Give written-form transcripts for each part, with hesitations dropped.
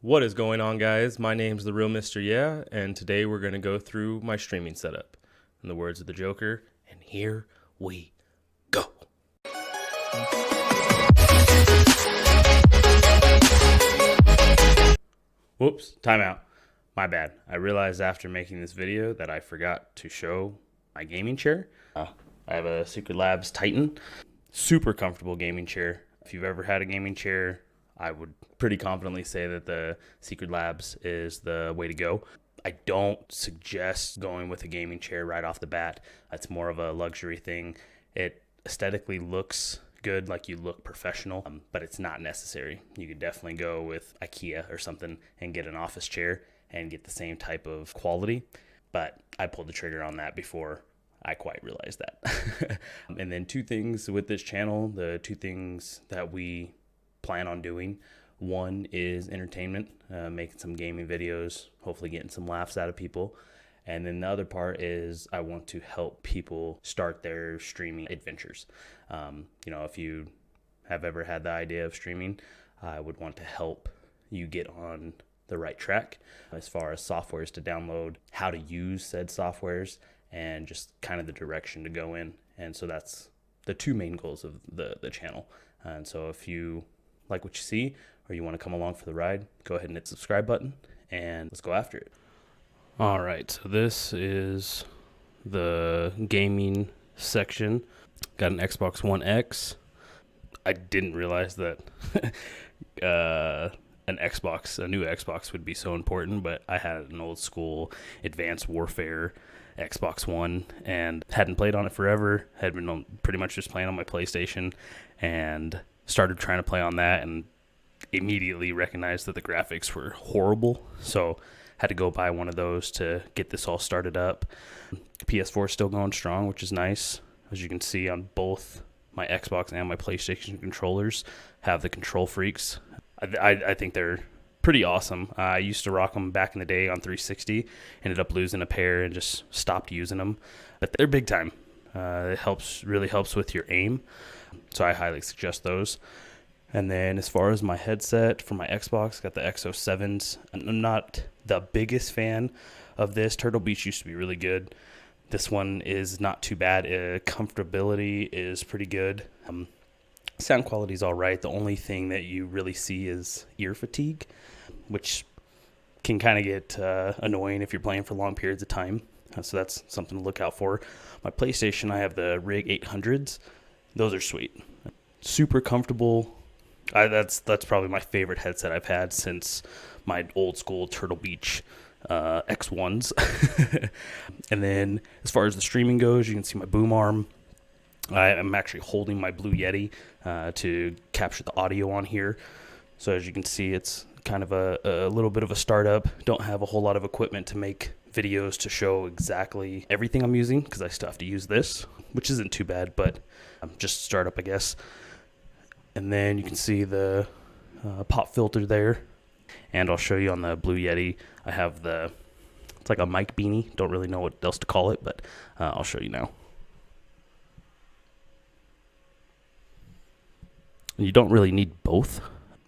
What is going on, guys? My name's TheRealMrYeahh, and today we're going to go through my streaming setup. In the words of the Joker, and here we go. Whoops, timeout. My bad. I realized after making this video that I forgot to show my gaming chair. I have a Secret Labs Titan. Super comfortable gaming chair. If you've ever had a gaming chair, I would pretty confidently say that the Secret Labs is the way to go. I don't suggest going with a gaming chair right off the bat. It's more of a luxury thing. It aesthetically looks good, like you look professional, but it's not necessary. You could definitely go with IKEA or something and get an office chair and get the same type of quality. But I pulled the trigger on that before I quite realized that. And then two things with this channel, the two things that we plan on doing. One is entertainment, making some gaming videos, hopefully getting some laughs out of people. And then the other part is I want to help people start their streaming adventures. If you have ever had the idea of streaming, I would want to help you get on the right track as far as softwares to download, how to use said softwares, and just kind of the direction to go in. And so that's the two main goals of the channel. And so if you like what you see or you want to come along for the ride, go ahead and hit the subscribe button and let's go after it. All right, so this is the gaming section. Got an Xbox One X. I didn't realize that a new Xbox would be so important, but I had an old school Advanced Warfare Xbox One and hadn't played on it forever. Had been pretty much just playing on my PlayStation and started trying to play on that and immediately recognized that the graphics were horrible. So had to go buy one of those to get this all started up. PS4 is still going strong, which is nice. As you can see on both my Xbox and my PlayStation controllers have the control freaks. I think they're pretty awesome. I used to rock them back in the day on 360. Ended up losing a pair and just stopped using them. But they're big time. It really helps with your aim. So I highly suggest those. And then as far as my headset for my Xbox, got the X07s. I'm not the biggest fan of this. Turtle Beach used to be really good. This one is not too bad. Comfortability is pretty good. Sound quality is all right. The only thing that you really see is ear fatigue, which can kind of get annoying if you're playing for long periods of time. So that's something to look out for. My PlayStation, I have the Rig 800s. Those are sweet. Super comfortable. That's probably my favorite headset I've had since my old school Turtle Beach X1s. And then as far as the streaming goes, you can see my boom arm. I'm actually holding my Blue Yeti to capture the audio on here. So as you can see, it's kind of a little bit of a startup. Don't have a whole lot of equipment to make videos to show exactly everything I'm using because I still have to use this, which isn't too bad, but just startup, I guess. And then you can see the pop filter there. And I'll show you on the Blue Yeti, I have it's like a mic beanie. Don't really know what else to call it, but I'll show you now. You don't really need both,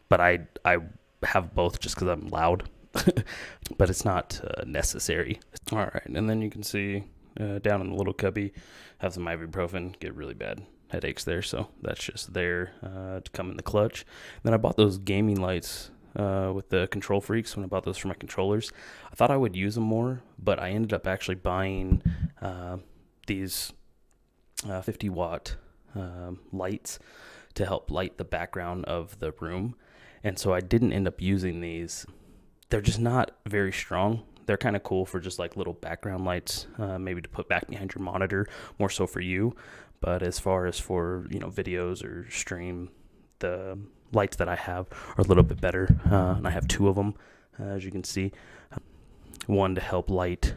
but I have both just because I'm loud, but it's not necessary. All right, and then you can see down in the little cubby, have some ibuprofen, get really bad headaches there, so that's just there to come in the clutch. Then I bought those gaming lights with the control freaks when I bought those for my controllers. I thought I would use them more, but I ended up actually buying these 50-watt lights to help light the background of the room. And so I didn't end up using these. They're just not very strong. They're kind of cool for just like little background lights, maybe to put back behind your monitor, more so for you. But as far as for, videos or stream, the lights that I have are a little bit better. And I have two of them, as you can see. One to help light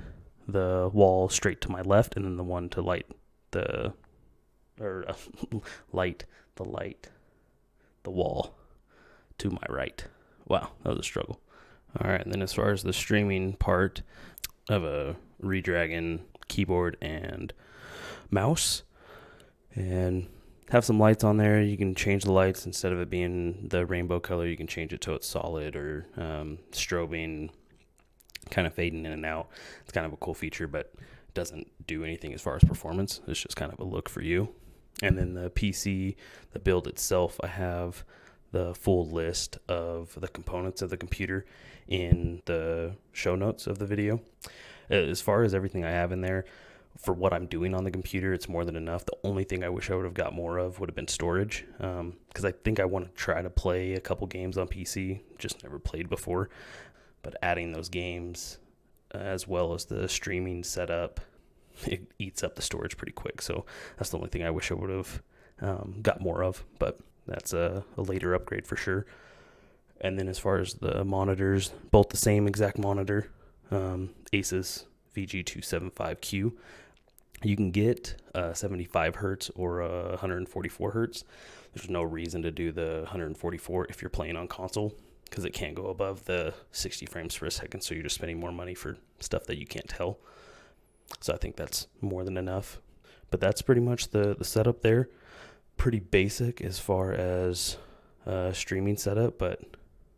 the wall straight to my left, and then the one to light the wall to my right. Wow, that was a struggle. All right, and then as far as the streaming part, I have a Redragon keyboard and mouse. And have some lights on there. You can change the lights. Instead of it being the rainbow color, you can change it to it's solid or strobing, kind of fading in and out. It's kind of a cool feature, but it doesn't do anything as far as performance. It's just kind of a look for you. And then the PC, the build itself, I have the full list of the components of the computer in the show notes of the video. As far as everything I have in there, for what I'm doing on the computer, it's more than enough. The only thing I wish I would have got more of would have been storage, because I think I want to try to play a couple games on PC, just never played before. But adding those games as well as the streaming setup, it eats up the storage pretty quick. So that's the only thing I wish I would have got more of, but that's a later upgrade for sure. And then as far as the monitors, both the same exact monitor, Asus VG275Q. You can get 75 hertz or 144 hertz. There's no reason to do the 144 if you're playing on console, because it can't go above the 60 frames per second, so you're just spending more money for stuff that you can't tell. So I think that's more than enough. But that's pretty much the setup there. Pretty basic as far as streaming setup, but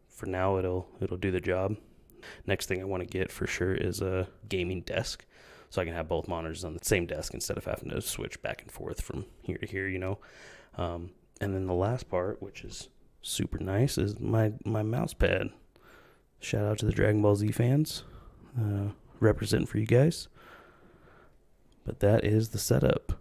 for now it'll do the job. Next thing I want to get for sure is a gaming desk, so I can have both monitors on the same desk instead of having to switch back and forth from here to here, you know. And then the last part, which is super nice, is my mouse pad. Shout out to the Dragon Ball Z fans, representing for you guys. But that is the setup.